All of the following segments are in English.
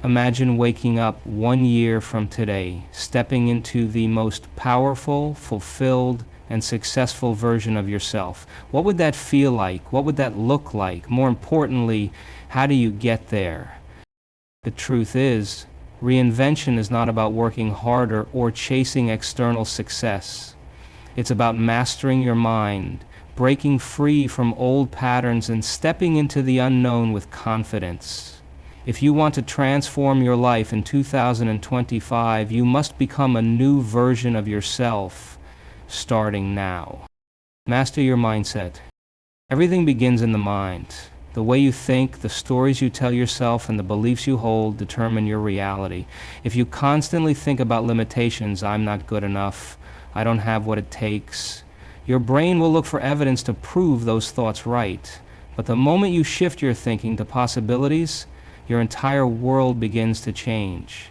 Imagine waking up 1 year from today, stepping into the most powerful, fulfilled, and successful version of yourself. What would that feel like? What would that look like? More importantly, how do you get there? The truth is, reinvention is not about working harder or chasing external success. It's about mastering your mind, breaking free from old patterns, and stepping into the unknown with confidence. If you want to transform your life in 2025, you must become a new version of yourself, starting now. Master your mindset. Everything begins in the mind. The way you think, the stories you tell yourself, and the beliefs you hold determine your reality. If you constantly think about limitations, I'm not good enough, I don't have what it takes, your brain will look for evidence to prove those thoughts right. But the moment you shift your thinking to possibilities, your entire world begins to change.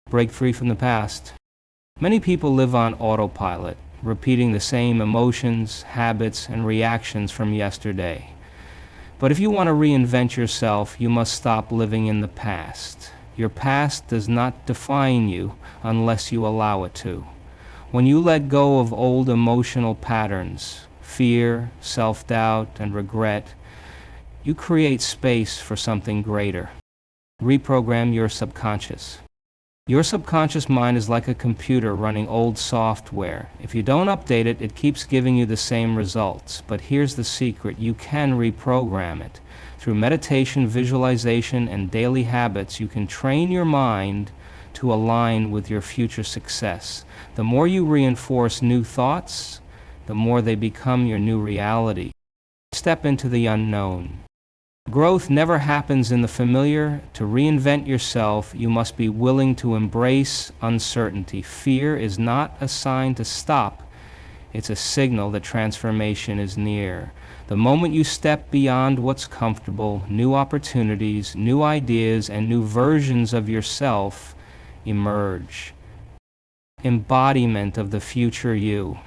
Break free from the past. Many people live on autopilot, repeating the same emotions, habits, and reactions from yesterday. But if you want to reinvent yourself, you must stop living in the past. Your past does not define you unless you allow it to. When you let go of old emotional patterns, fear, self-doubt, and regret, you create space for something greater. Reprogram your subconscious. Your subconscious mind is like a computer running old software. If you don't update it, it keeps giving you the same results. But here's the secret: you can reprogram it. Through meditation, visualization, and daily habits, you can train your mind to align with your future success. The more you reinforce new thoughts, the more they become your new reality. Step into the unknown. Growth never happens in the familiar. To reinvent yourself, you must be willing to embrace uncertainty. Fear is not a sign to stop. It's a signal that transformation is near. The moment you step beyond what's comfortable, new opportunities, new ideas, and new versions of yourself emerge. Embodiment of the future you.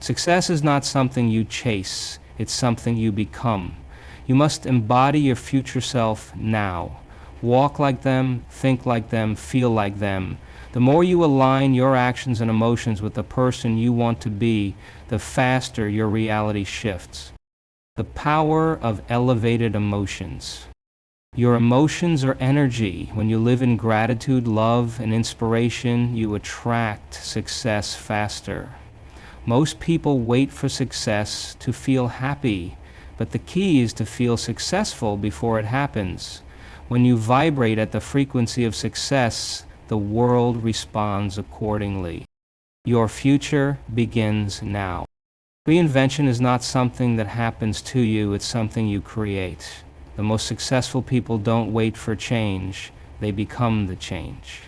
Success is not something you chase. It's something you become. You must embody your future self now. Walk like them, think like them, feel like them. The more you align your actions and emotions with the person you want to be, the faster your reality shifts. The power of elevated emotions. Your emotions are energy. When you live in gratitude, love, and inspiration, you attract success faster. Most people wait for success to feel happy, but the key is to feel successful before it happens. When you vibrate at the frequency of success, the world responds accordingly. Your future begins now. Reinvention is not something that happens to you, it's something you create. The most successful people don't wait for change, they become the change.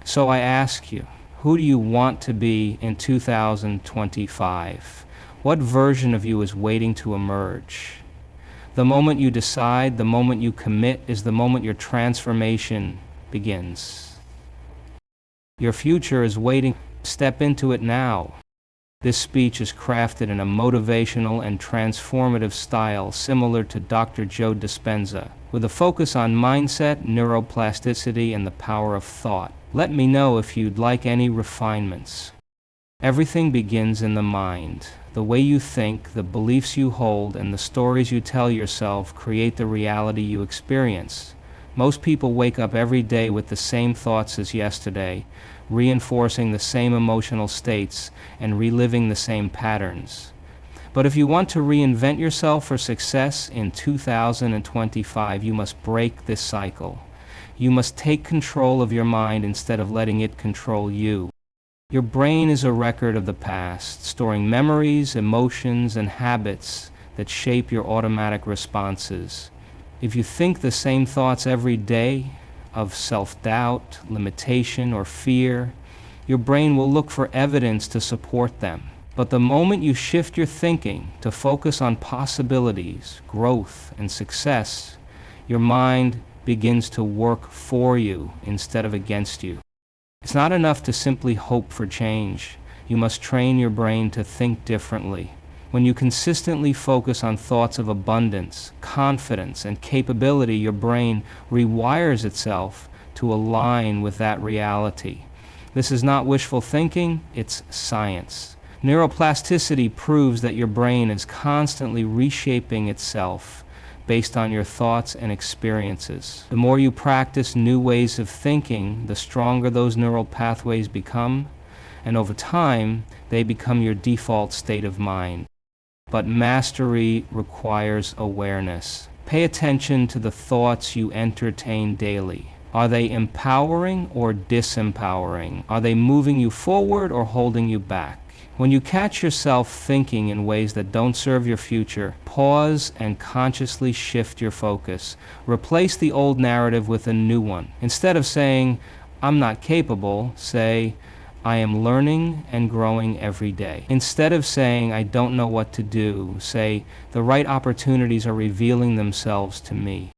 So I ask you, who do you want to be in 2025? What version of you is waiting to emerge? The moment you decide, the moment you commit, is the moment your transformation begins. Your future is waiting. Step into it now. This speech is crafted in a motivational and transformative style similar to Dr. Joe Dispenza, with a focus on mindset, neuroplasticity, and the power of thought. Let me know if you'd like any refinements. Everything begins in the mind. The way you think, the beliefs you hold, and the stories you tell yourself create the reality you experience. Most people wake up every day with the same thoughts as yesterday, reinforcing the same emotional states and reliving the same patterns. But if you want to reinvent yourself for success in 2025, you must break this cycle. You must take control of your mind instead of letting it control you. Your brain is a record of the past, storing memories, emotions, and habits that shape your automatic responses. If you think the same thoughts every day of self-doubt, limitation, or fear, your brain will look for evidence to support them. But the moment you shift your thinking to focus on possibilities, growth, and success, your mind begins to work for you instead of against you. It's not enough to simply hope for change. You must train your brain to think differently. When you consistently focus on thoughts of abundance, confidence, and capability, your brain rewires itself to align with that reality. This is not wishful thinking, it's science. Neuroplasticity proves that your brain is constantly reshaping itself based on your thoughts and experiences. The more you practice new ways of thinking, the stronger those neural pathways become, and over time, they become your default state of mind. But mastery requires awareness. Pay attention to the thoughts you entertain daily. Are they empowering or disempowering? Are they moving you forward or holding you back? When you catch yourself thinking in ways that don't serve your future, pause and consciously shift your focus. Replace the old narrative with a new one. Instead of saying, "I'm not capable," say, "I am learning and growing every day." Instead of saying, "I don't know what to do," say, "The right opportunities are revealing themselves to me."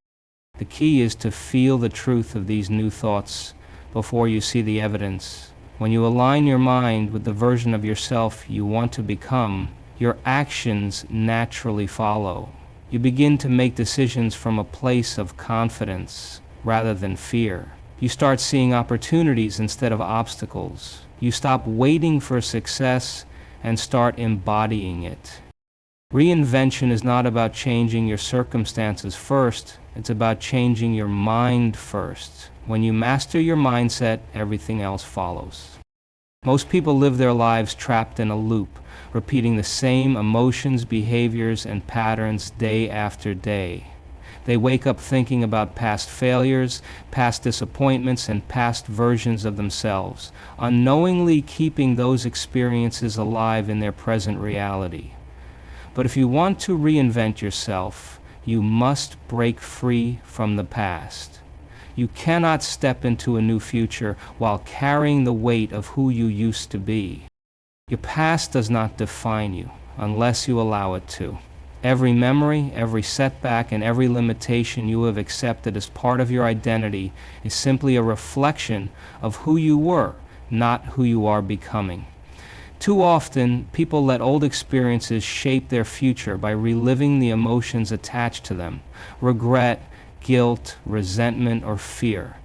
The key is to feel the truth of these new thoughts before you see the evidence. When you align your mind with the version of yourself you want to become, your actions naturally follow. You begin to make decisions from a place of confidence rather than fear. You start seeing opportunities instead of obstacles. You stop waiting for success and start embodying it. Reinvention is not about changing your circumstances first, it's about changing your mind first. When you master your mindset, everything else follows. Most people live their lives trapped in a loop, repeating the same emotions, behaviors, and patterns day after day. They wake up thinking about past failures, past disappointments, and past versions of themselves, unknowingly keeping those experiences alive in their present reality. But if you want to reinvent yourself, you must break free from the past. You cannot step into a new future while carrying the weight of who you used to be. Your past does not define you unless you allow it to. Every memory, every setback, and every limitation you have accepted as part of your identity is simply a reflection of who you were, not who you are becoming. Too often, people let old experiences shape their future by reliving the emotions attached to them: regret, guilt, resentment, or fear.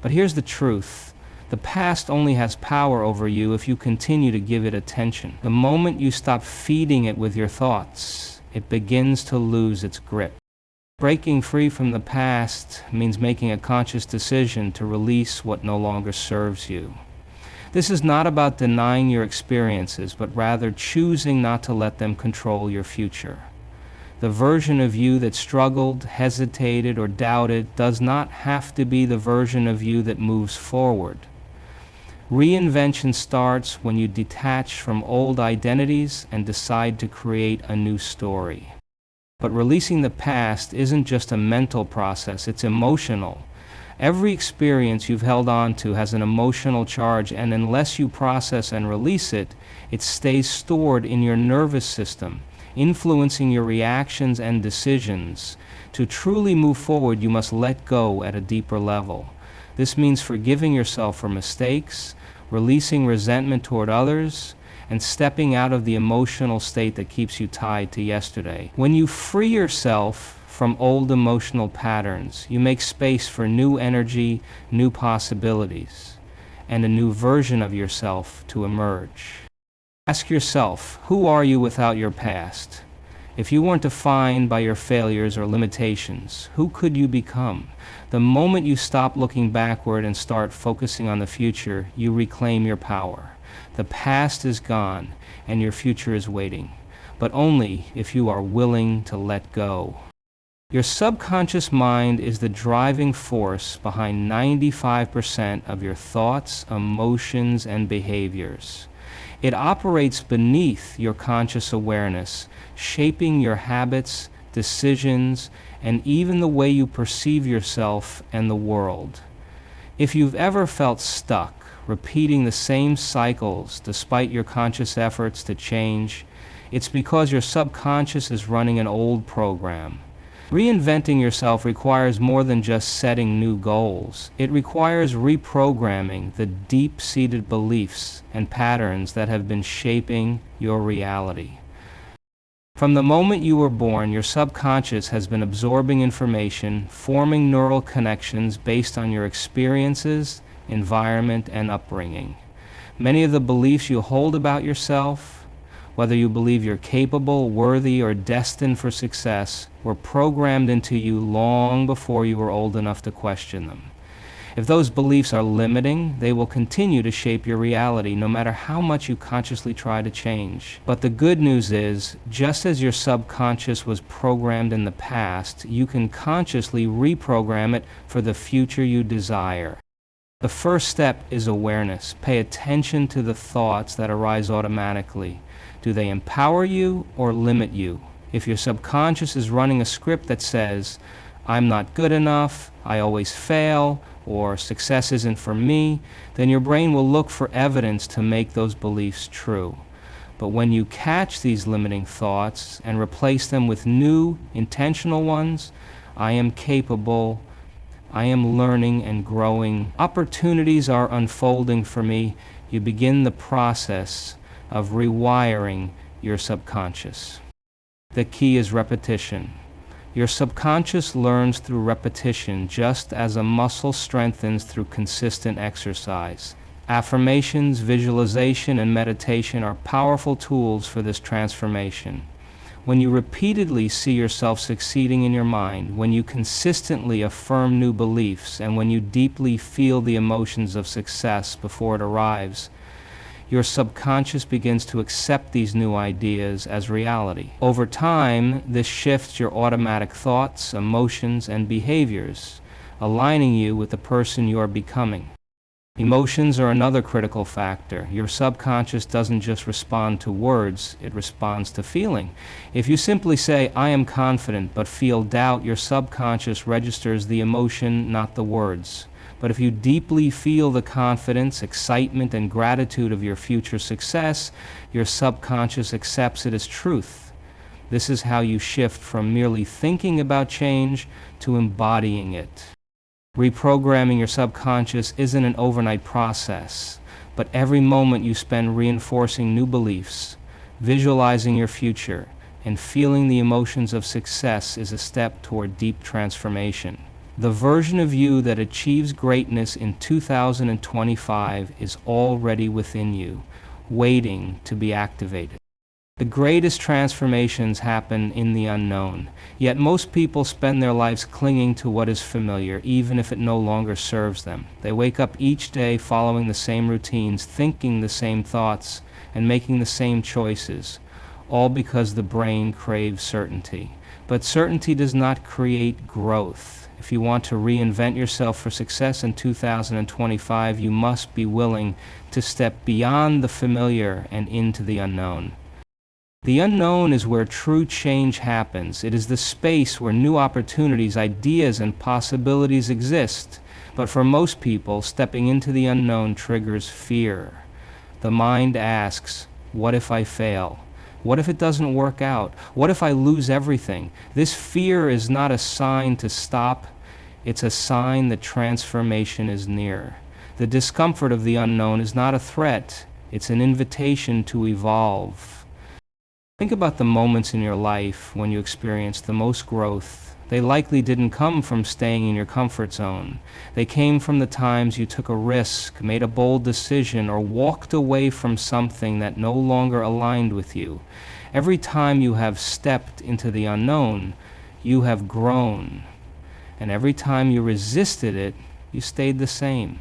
But here's the truth. The past only has power over you if you continue to give it attention. The moment you stop feeding it with your thoughts, it begins to lose its grip. Breaking free from the past means making a conscious decision to release what no longer serves you. This is not about denying your experiences, but rather choosing not to let them control your future. The version of you that struggled, hesitated, or doubted does not have to be the version of you that moves forward. Reinvention starts when you detach from old identities and decide to create a new story. But releasing the past isn't just a mental process, it's emotional. Every experience you've held on to has an emotional charge, and unless you process and release it, it stays stored in your nervous system, influencing your reactions and decisions. To truly move forward, you must let go at a deeper level. This means forgiving yourself for mistakes, releasing resentment toward others, and stepping out of the emotional state that keeps you tied to yesterday. When you free yourself from old emotional patterns, you make space for new energy, new possibilities, and a new version of yourself to emerge. Ask yourself, who are you without your past? If you weren't defined by your failures or limitations, who could you become? The moment you stop looking backward and start focusing on the future, you reclaim your power. The past is gone, and your future is waiting, but only if you are willing to let go. Your subconscious mind is the driving force behind 95% of your thoughts, emotions, and behaviors. It operates beneath your conscious awareness, shaping your habits, decisions, and even the way you perceive yourself and the world. If you've ever felt stuck, repeating the same cycles despite your conscious efforts to change, it's because your subconscious is running an old program. Reinventing yourself requires more than just setting new goals. It requires reprogramming the deep-seated beliefs and patterns that have been shaping your reality. From the moment you were born, your subconscious has been absorbing information, forming neural connections based on your experiences, environment, and upbringing. Many of the beliefs you hold about yourself, whether you believe you're capable, worthy, or destined for success, were programmed into you long before you were old enough to question them. If those beliefs are limiting, they will continue to shape your reality no matter how much you consciously try to change. But the good news is, just as your subconscious was programmed in the past, you can consciously reprogram it for the future you desire. The first step is awareness. Pay attention to the thoughts that arise automatically. Do they empower you or limit you? If your subconscious is running a script that says, "I'm not good enough, I always fail," or "success isn't for me," then your brain will look for evidence to make those beliefs true. But when you catch these limiting thoughts and replace them with new, intentional ones, "I am capable," "I am learning and growing," "opportunities are unfolding for me," you begin the process of rewiring your subconscious. The key is repetition. Your subconscious learns through repetition, just as a muscle strengthens through consistent exercise. Affirmations, visualization, and meditation are powerful tools for this transformation. When you repeatedly see yourself succeeding in your mind, when you consistently affirm new beliefs, and when you deeply feel the emotions of success before it arrives, your subconscious begins to accept these new ideas as reality. Over time, this shifts your automatic thoughts, emotions, and behaviors, aligning you with the person you are becoming. Emotions are another critical factor. Your subconscious doesn't just respond to words, it responds to feeling. If you simply say, "I am confident," but feel doubt, your subconscious registers the emotion, not the words. But if you deeply feel the confidence, excitement, and gratitude of your future success, your subconscious accepts it as truth. This is how you shift from merely thinking about change to embodying it. Reprogramming your subconscious isn't an overnight process, but every moment you spend reinforcing new beliefs, visualizing your future, and feeling the emotions of success is a step toward deep transformation. The version of you that achieves greatness in 2025 is already within you, waiting to be activated. The greatest transformations happen in the unknown, yet most people spend their lives clinging to what is familiar, even if it no longer serves them. They wake up each day following the same routines, thinking the same thoughts, and making the same choices, all because the brain craves certainty. But certainty does not create growth. If you want to reinvent yourself for success in 2025, you must be willing to step beyond the familiar and into the unknown. The unknown is where true change happens. It is the space where new opportunities, ideas, and possibilities exist. But for most people, stepping into the unknown triggers fear. The mind asks, "What if I fail? What if it doesn't work out? What if I lose everything?" This fear is not a sign to stop. It's a sign that transformation is near. The discomfort of the unknown is not a threat. It's an invitation to evolve. Think about the moments in your life when you experienced the most growth. They likely didn't come from staying in your comfort zone. They came from the times you took a risk, made a bold decision, or walked away from something that no longer aligned with you. Every time you have stepped into the unknown, you have grown. And every time you resisted it, you stayed the same.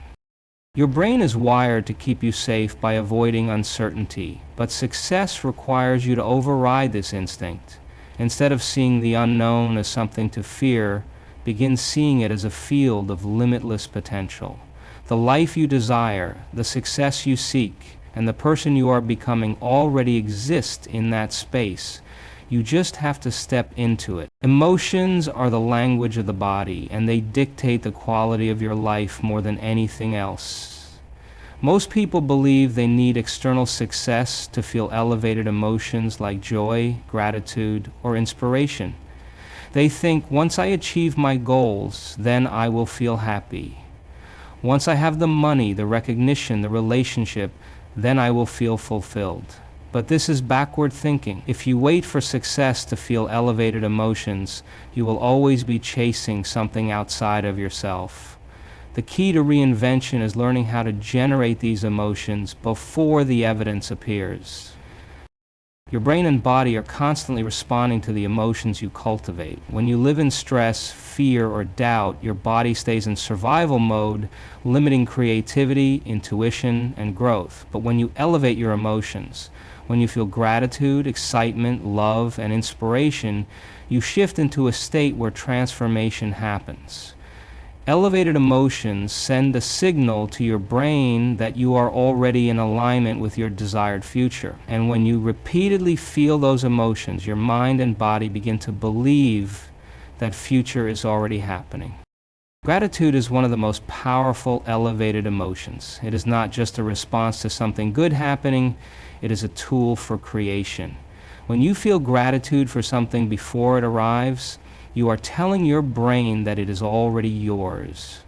Your brain is wired to keep you safe by avoiding uncertainty, but success requires you to override this instinct. Instead of seeing the unknown as something to fear, begin seeing it as a field of limitless potential. The life you desire, the success you seek, and the person you are becoming already exist in that space. You just have to step into it. Emotions are the language of the body, and they dictate the quality of your life more than anything else. Most people believe they need external success to feel elevated emotions like joy, gratitude, or inspiration. They think, once I achieve my goals, then I will feel happy. Once I have the money, the recognition, the relationship, then I will feel fulfilled. But this is backward thinking. If you wait for success to feel elevated emotions, you will always be chasing something outside of yourself. The key to reinvention is learning how to generate these emotions before the evidence appears. Your brain and body are constantly responding to the emotions you cultivate. When you live in stress, fear, or doubt, your body stays in survival mode, limiting creativity, intuition, and growth. But when you elevate your emotions, when you feel gratitude, excitement, love, and inspiration, you shift into a state where transformation happens. Elevated emotions send a signal to your brain that you are already in alignment with your desired future. And when you repeatedly feel those emotions, your mind and body begin to believe that future is already happening. Gratitude is one of the most powerful elevated emotions. It is not just a response to something good happening, it is a tool for creation. When you feel gratitude for something before it arrives, you are telling your brain that it is already yours.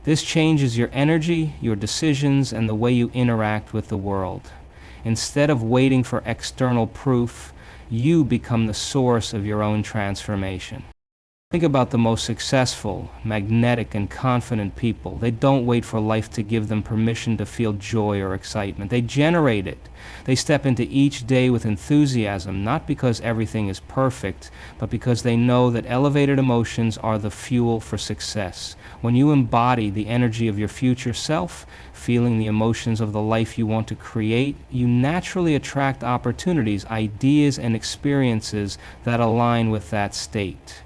This changes your energy, your decisions, and the way you interact with the world. Instead of waiting for external proof, you become the source of your own transformation. Think about the most successful, magnetic, and confident people. They don't wait for life to give them permission to feel joy or excitement. They generate it. They step into each day with enthusiasm, not because everything is perfect, but because they know that elevated emotions are the fuel for success. When you embody the energy of your future self, feeling the emotions of the life you want to create, you naturally attract opportunities, ideas, and experiences that align with that state.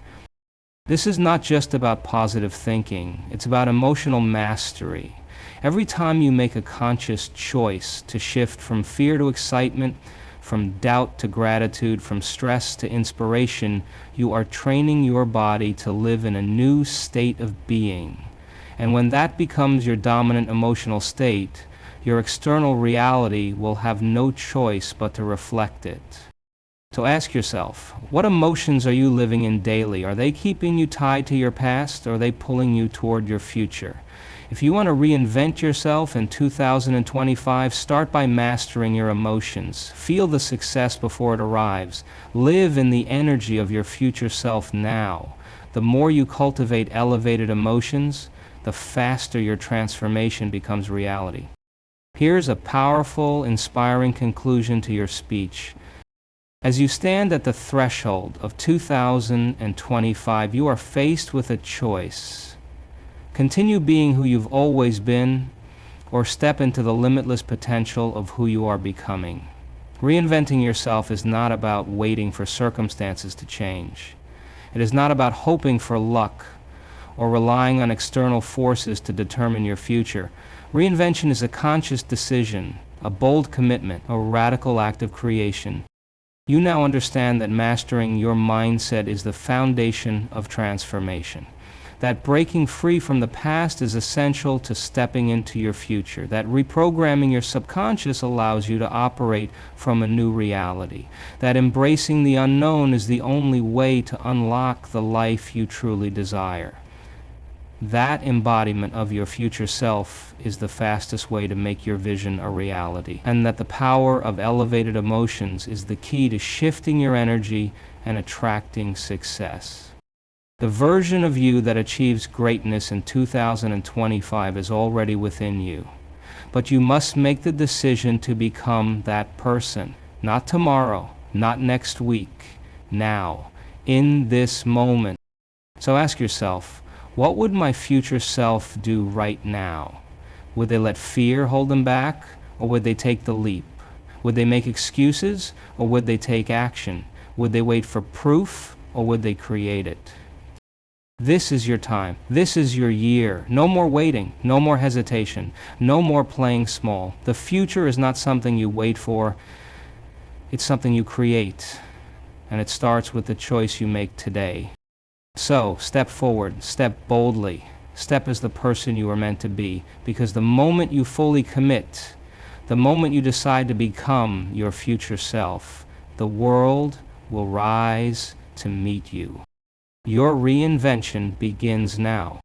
This is not just about positive thinking, it's about emotional mastery. Every time you make a conscious choice to shift from fear to excitement, from doubt to gratitude, from stress to inspiration, you are training your body to live in a new state of being. And when that becomes your dominant emotional state, your external reality will have no choice but to reflect it. So ask yourself, what emotions are you living in daily? Are they keeping you tied to your past, or are they pulling you toward your future? If you want to reinvent yourself in 2025, start by mastering your emotions. Feel the success before it arrives. Live in the energy of your future self now. The more you cultivate elevated emotions, the faster your transformation becomes reality. Here's a powerful, inspiring conclusion to your speech. As you stand at the threshold of 2025, you are faced with a choice. Continue being who you've always been, or step into the limitless potential of who you are becoming. Reinventing yourself is not about waiting for circumstances to change. It is not about hoping for luck or relying on external forces to determine your future. Reinvention is a conscious decision, a bold commitment, a radical act of creation. You now understand that mastering your mindset is the foundation of transformation. That breaking free from the past is essential to stepping into your future. That reprogramming your subconscious allows you to operate from a new reality. That embracing the unknown is the only way to unlock the life you truly desire. That embodiment of your future self is the fastest way to make your vision a reality. And that the power of elevated emotions is the key to shifting your energy and attracting success. The version of you that achieves greatness in 2025 is already within you. But you must make the decision to become that person. Not tomorrow, not next week, now, in this moment. So ask yourself, what would my future self do right now? Would they let fear hold them back, or would they take the leap? Would they make excuses, or would they take action? Would they wait for proof, or would they create it? This is your time. This is your year. No more waiting. No more hesitation. No more playing small. The future is not something you wait for. It's something you create. And it starts with the choice you make today. So, step forward, step boldly, step as the person you are meant to be, because the moment you fully commit, the moment you decide to become your future self, the world will rise to meet you. Your reinvention begins now.